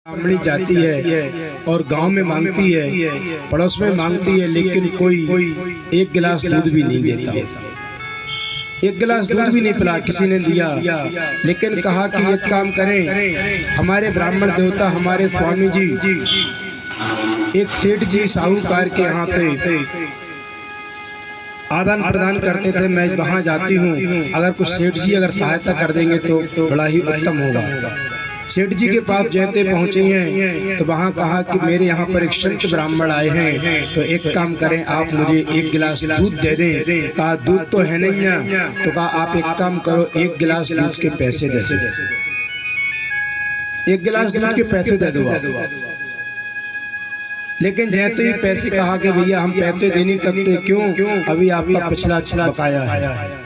ब्राह्मणी जाती है और गांव में मांगती है, पड़ोस में मांगती है, लेकिन कोई एक गिलास दूध भी नहीं देता। एक गिलास दूध भी नहीं पिला किसी ने दिया। लेकिन कहा कि एक काम करें, हमारे ब्राह्मण देवता हमारे स्वामी जी एक सेठ जी साहूकार के यहाँ से आदान प्रदान करते थे। मैं वहां जाती हूँ, अगर कुछ सेठ जी अगर सहायता कर देंगे तो बड़ा ही उत्तम होगा। सेठ जी के पास जैसे पहुंची हैं तो वहां कहा कि मेरे यहाँ पर एक संत ब्राह्मण आए हैं, तो एक काम करें, आप मुझे एक गिलास दूध दे दें। कहा दूध तो है नहीं ना, तो कहा आप एक काम करो, एक गिलास दूध के पैसे दे दो, एक गिलास दूध के पैसे दे दो आप। लेकिन जैसे ही पैसे कहा कि भैया हम पैसे दे नहीं सकते, क्यों, अभी आपका पिछला बकाया है,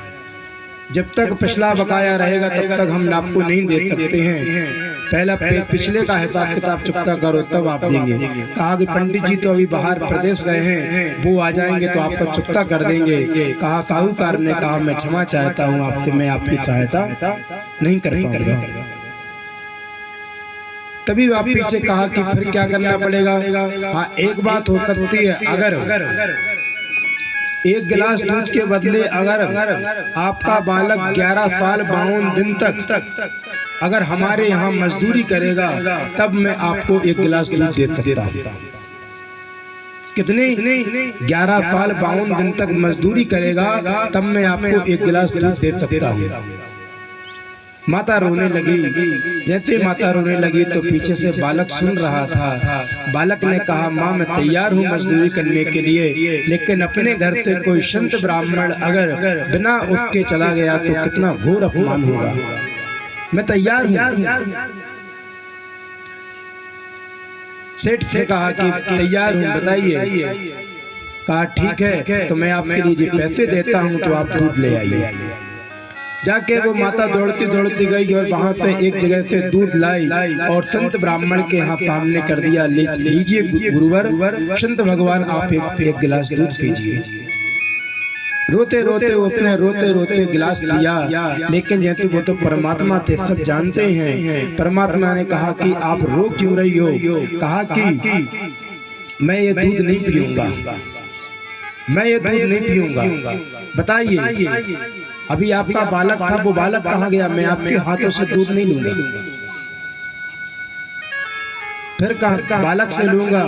जब तक पिछला बकाया रहेगा तब तक हम आपको नहीं दे सकते हैं, पहला पिछले का हिसाब किताब चुकता करो तब आप देंगे। कहा कि पंडित जी तो अभी बाहर प्रदेश गए हैं, वो आ जाएंगे तो आपका चुकता कर देंगे। कहा साहूकार ने कहा मैं क्षमा चाहता हूँ आपसे, मैं आपकी सहायता नहीं कर पाऊंगा। तभी आप पीछे कहा कि फिर क्या करना पड़ेगा। हाँ, एक बात हो सकती है, अगर एक गिलास दूध के बदले अगर आपका बालक 11 साल 52 दिन तक अगर हमारे यहाँ मजदूरी करेगा तब मैं आपको एक गिलास दूध दे सकता हूँ। कितने 11 साल 52 दिन तक मजदूरी करेगा तब मैं आपको एक गिलास दूध दे सकता हूँ। माता रोने लगी। जैसे माता रोने लगी तो पीछे से बालक सुन रहा था। बालक ने कहा माँ मैं तैयार हूँ मजदूरी करने के लिए, लेकिन अपने घर से कोई संत ब्राह्मण अगर बिना उसके चला गया तो कितना घोर अपमान होगा। मैं तैयार हूँ। सेठ से कहा कि तैयार हूँ, बताइए। कहा ठीक है, तो मैं आपके लिए पैसे देता हूँ, तो आप दूध ले आइए। जाके वो माता दौड़ती दौड़ती गई और वहां से एक जगह से दूध लाई और संत ब्राह्मण के यहाँ सामने कर दिया। लीजिए गुरुवर, संत भगवान आप एक गिलास दूध पीजिए। रोते रोते उसने गिलास लिया, लेकिन जैसे वो तो परमात्मा थे, सब जानते हैं। परमात्मा ने कहा कि आप रो क्यों रही हो। कहा कि मैं ये दूध नहीं पीऊंगा, मैं ये दूध नहीं पीऊंगा। बताइए, अभी आपका बालक था, वो बालक कहाँ गया। मैं आपके हाथों से दूध नहीं लूंगा। फिर कहा बालक से लूंगा,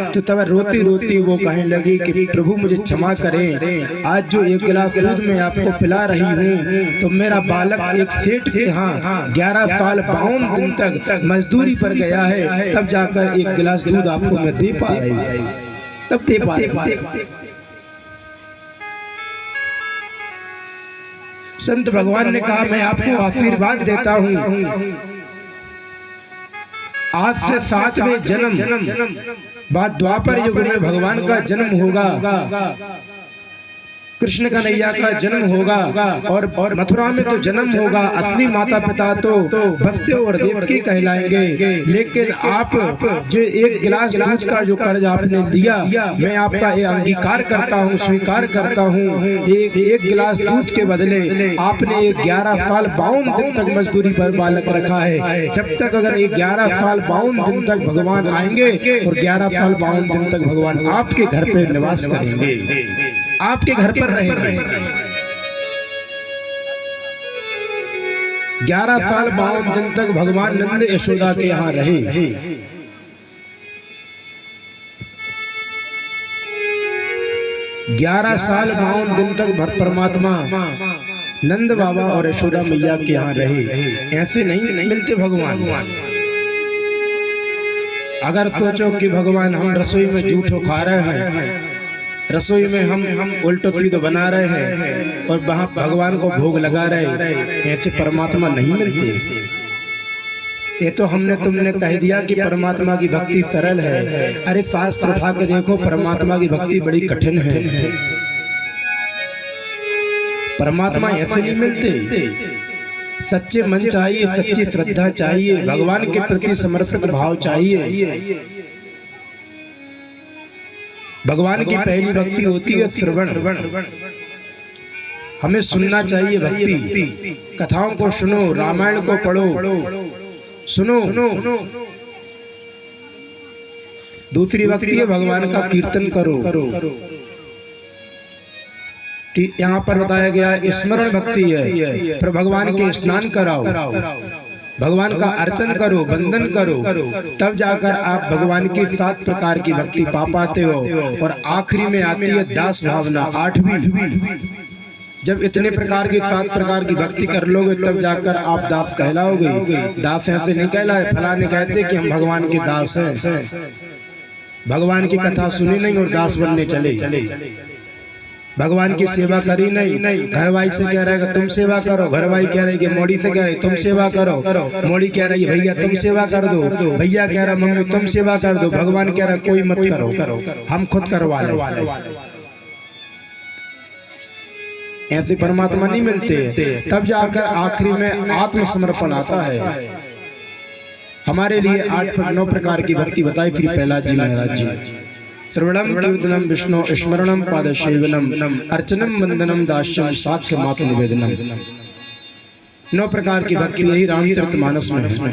तो तब रोती रोती वो कहने लगी कि प्रभु मुझे क्षमा करें, आज जो एक गिलास दूध मैं आपको पिला रही हूँ तो मेरा बालक एक सेठ के यहाँ 11 साल 52 दिन तक मजदूरी पर गया है, तब जाकर एक गिलास दूध आपको मैं दे पा रही हूँ, तब दे पा रही। संत भगवान ने कहा मैं आपको आशीर्वाद देता हूँ, आज से 7वें जन्म बाद द्वापर युग में भगवान का जन्म होगा, कृष्ण कन्हैया का जन्म होगा और मथुरा में तो जन्म होगा। असली माता पिता तो वसुदेव और देवकी कहलाएंगे, लेकिन आप जो एक गिलास दूध का जो कर्ज आपने दिया, मैं आपका ये अंगीकार करता हूँ, स्वीकार करता हूँ। एक गिलास दूध के बदले आपने 11 साल 52 दिन तक मजदूरी पर बालक रखा है। जब तक अगर 11 साल 52 दिन तक भगवान आएंगे और 11 साल 52 दिन तक भगवान आपके घर पे निवास करेंगे, आपके घर पर रहेंगे। 11 साल 52 दिन तक भगवान नंद यशोदा के यहाँ रहे। 11 साल 52 दिन तक परमात्मा नंद बाबा और यशोदा मैया के यहाँ रहे। ऐसे नहीं मिलते भगवान। अगर सोचो कि भगवान हम रसोई में जूठो खा रहे हैं, रसोई में हम उल्टो सीधो बना रहे हैं और वहां भगवान को भोग लगा रहे, ऐसे परमात्मा नहीं मिलते। ये तो तुमने कह दिया कि परमात्मा की भक्ति सरल है। अरे शास्त्र उठा के देखो, परमात्मा की भक्ति बड़ी कठिन है। परमात्मा ऐसे नहीं मिलते। सच्चे मन चाहिए, सच्ची श्रद्धा चाहिए, भगवान के प्रति समर्पित भाव चाहिए। भगवान की पहली भक्ति होती है श्रवण। हमें सुनना चाहिए भक्ति। कथाओं को सुनो, रामायण को पढ़ो, सुनो। दूसरी भक्ति है भगवान का कीर्तन करो। यहाँ पर बताया गया स्मरण भक्ति है, फिर भगवान के स्नान कराओ, भगवान का अर्चन करो, वंदन करो, तब जाकर आप भगवान की 7 प्रकार की भक्ति पा पाते हो। और आखिरी में आती है दास भावना, 8वीं। जब इतने प्रकार की 7 प्रकार की भक्ति कर लोगे तब जाकर आप दास कहलाओगे। दास ऐसे नहीं कहलाए, फलाने कहते कि हम भगवान के दास हैं, भगवान की कथा सुनी नहीं और दास बनने चले, भगवान की सेवा करी नहीं। घरवाई से कह रहा है तुम सेवा करो, घरवाई कह रही है मोड़ी से कह रही तुम सेवा करो, मोड़ी कह रही है भैया तुम सेवा कर दो, भैया कह रहा मम्मी तुम सेवा कर दो, भगवान कह रहा कोई मत करो, हम खुद करवा ले। ऐसे परमात्मा नहीं मिलते। तब जाकर आखिरी में आत्मसमर्पण आता है। हमारे लिए 8-9 प्रकार की भक्ति बताई श्री प्रहलाद जी महाराज जी। श्रवणम कीर्तनम विष्णु स्मरणम पादसेवनम अर्चनम वंदनम दास्यम साक्ष्य मातु निवेदनम। 9 प्रकार की भक्ति यही रामचरितमानस में है।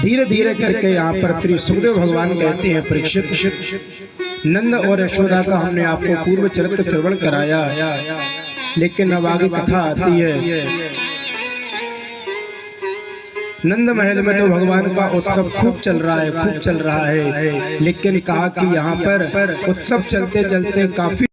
धीरे धीरे करके यहाँ पर श्री सुखदेव भगवान कहते हैं परीक्षित, नंद और यशोदा का हमने आपको पूर्व चरित्र श्रवण कराया, लेकिन अब आगे कथा आती है। नंद महल में तो भगवान का उत्सव खूब चल रहा है, लेकिन कहा कि यहाँ पर उत्सव चलते चलते काफी